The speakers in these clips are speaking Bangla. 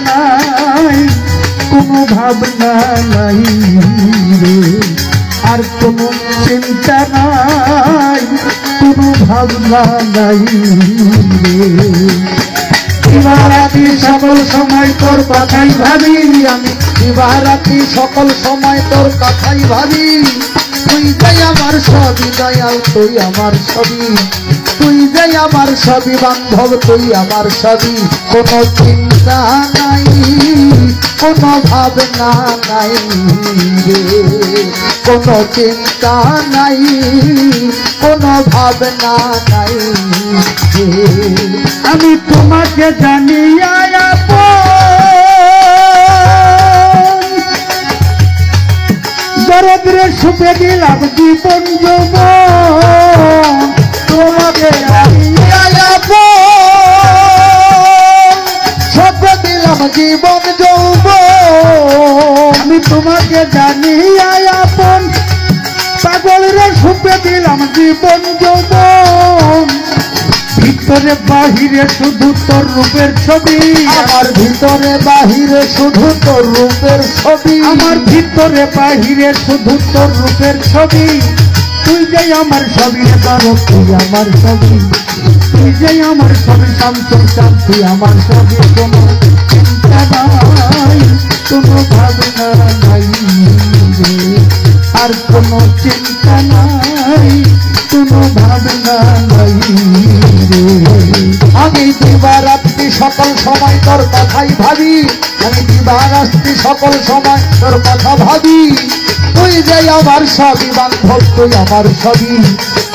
নাই, কোনো ভাবনা নাই রে, আর কোনো চিন্তা নাই, কোনো ভাবনা নাই রে। দিবারাত্রি সকল সময় তোর কথাই ভাবি আমি, দিবারাত্রি সকল সময় তোর কথাই ভাবি। তুই যাই আমার সবই দয়াল, তুই আমার সবই, তুই যাই আমার সবই বান্ধব, তুই আমার সবই। কোনো চিন্তা নাই, কোনো ভাবনা নাই রে, কোনো চিন্তা নাই, কোনো ভাবনা নাই রে। আমি তোমাকে জানিয়া দরদরে সুপে দিলাম জীবন যৌবন, তোমাকে জানিয়া সুপে দিলাম জীবন যৌবন। আমি তোমাকে জানিয়া আপন, পাগলরে সুপে দিলাম জীবন যৌবন। ভিতরে বাহিরে শুধু তোর রূপের ছবি, আমার ভিতরে বাহিরে শুধু তোর রূপের ছবি, আমার ভিতরে বাহিরে শুধু তোর রূপের ছবি। তুই যে আমার সবই বারো, তুই আমার সবই, তুই যে আমার সবই শামসুল চাঁদ, তুই আমার সবই। কোনো চিন্তা নাই, কোনো ভাবনা নাই রে, আর কোনো চিন্তা নাই, কোনো ভাবনা নাই রে। আমি দিবারাত্রি সকল সময় তোর কথাই ভাবি, আমি দিবারাত্রি সকল সময় তোর কথা ভাবি। তুই যে আমার সবই বান্ধব, তুই আমার সবই,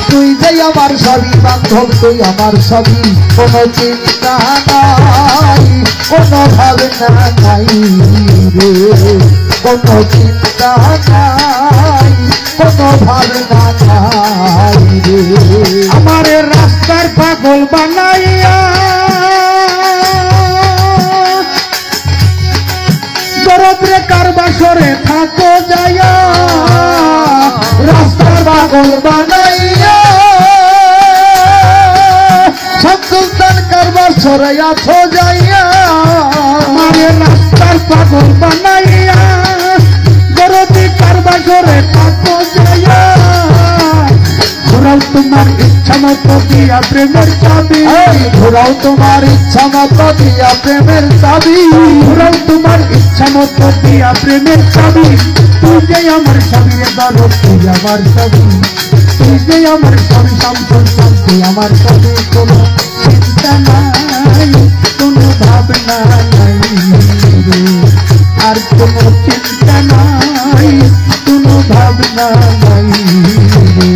তুই যে আমার সবই বান্ধব, তুই আমার সবই। কোনো চিন্তা নাই, কোনো ভাবনা নাই রে, কোনো চিন্তা নাই, কোনো ভাবনা নাই রে। আমার রাস্তার পাগল বানাইয়া দরদরে কার বাসরে থাকো যাইয়া, রাস্তার পাগল বানাইয়া সুলতান কার বাসরে আছো যাইয়া। আমার রাস্তার পাগল বানাইয়া দরদি কার বাসরে থাকো যাইয়া। ঘোরাও তোমার ইচ্ছা মতো দিয়া প্রেমের চাবি, ঘোরাও তোমার ইচ্ছা মতো দিয়া প্রেমের চাবি, ঘোরাও তোমার ইচ্ছা মতো দিয়া প্রেমের চাবি। তুই যে আমার সবই রে বারো, তুই আমার সবই, তুই যে আমার সবই শামসুল চাঁদ, তুই আমার সবই। কোনো চিন্তা নাই, কোনো ভাবনা নাই রে, আর কোনো চিন্তা নাই, কোনো ভাবনা নাই রে।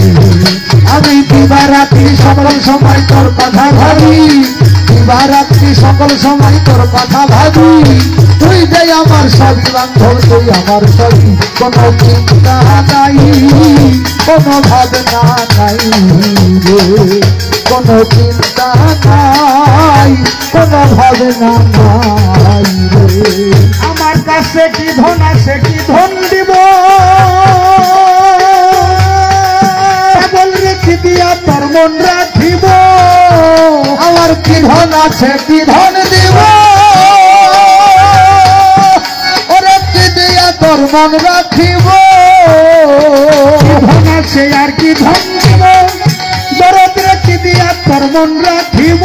আমি দিবারাত্রি সকল সময় তোর কথা ভাবি, দিবারাত্রি সকল সময় তোর কথা ভাবি। তুই যে আমার সবই বান্ধব, তুই আমার সবই। কোনো চিন্তা নাই, কোনো ভাবনা নাই রে, কোনো চিন্তা নাই, কোনো ভাবনা নাই রে। আমার কাছে কি ধন আছে, কি ধন দিব, রেখে দিয়া তোর মন রাখিব। আমার কি ধন আছে, কি ধন দিব, ওরে কি দিয়া তোর মন রাখিব। ধন আছে আর কি ধন দিব, দরদ রেখে দিয়া তোর মন রাখিব।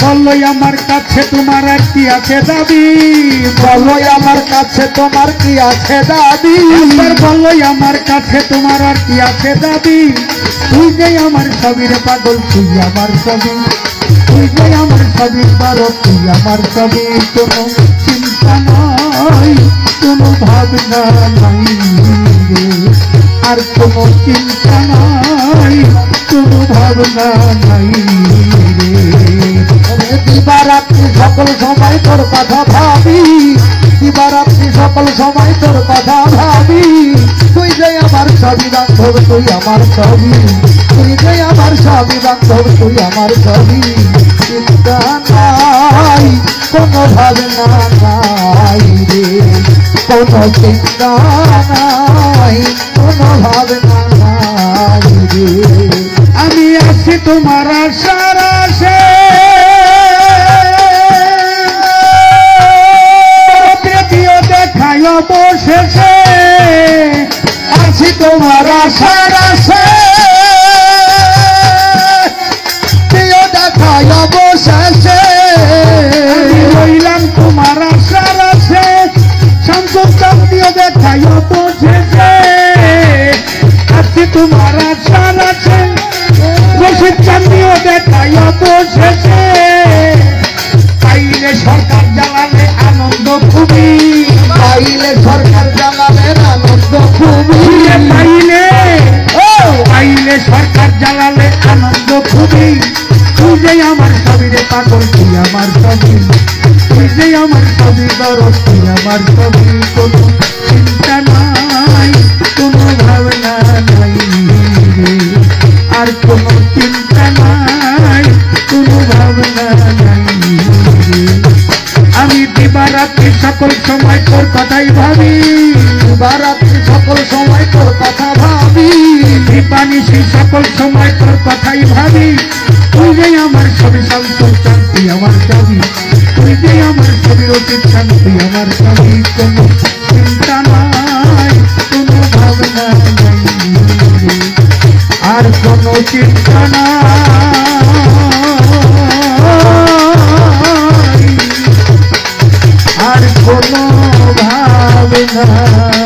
বলো আমার কাছে তোমার আর কি আছে দাবি, বলো আমার কাছে তোমার কি আছে দাবি, বলো আমার কাছে তোমার আর কি আছে দাবি। তুই যে আমার সবই রে পাগল, তুই আমার সবই, তুই যে আমার সবই বারো, তুই আমার সবই। কোনো চিন্তা নাই, কোনো ভাবনা নাই রে, আর কোনো চিন্তা নাই, কোনো ভাবনা নাই রে। দিবারাত্রি সকল সময় তোর কথা ভাবি, দিবারাত্রি সকল সময় তোর কথা ভাবি। তুই যে আমার সবই বান্ধব, তুই আমার সবই, তুই যে আমার সবই বান্ধব, তুই আমার সবই। চিন্তা নাই, কোনো ভাবনা নাই রে, কোনো চিন্তা নাই, কোনো ভাবনা নাই রে। আমি আছি তোমার আশার আশে, ছবি তুই যে আমার ছবি দরদ তুই আমার ছবি কোনো চিন্তা নাই কোনো ভাবনা নাই রে আর কোনো চিন্তা নাই কোনো ভাবনা নাই রে আমি দিবারাত্রি সকল সময় তোর কথাই ভাবি দিবারাত্রি সকল সময় তোর কথা ভাবি দিবানিশি সকল সময় তোর কথাই ভাবি তুই যে আমার ছবি সন্তোষ শান্তি আমার ছবি তুই যে আমার ছবির অতীত শান্তি আমার ছবি কোনো চিন্তা নাই কোনো ভাবনা নাই রে আর কোনো চিন্তা নাই আর কোনো ভাবনা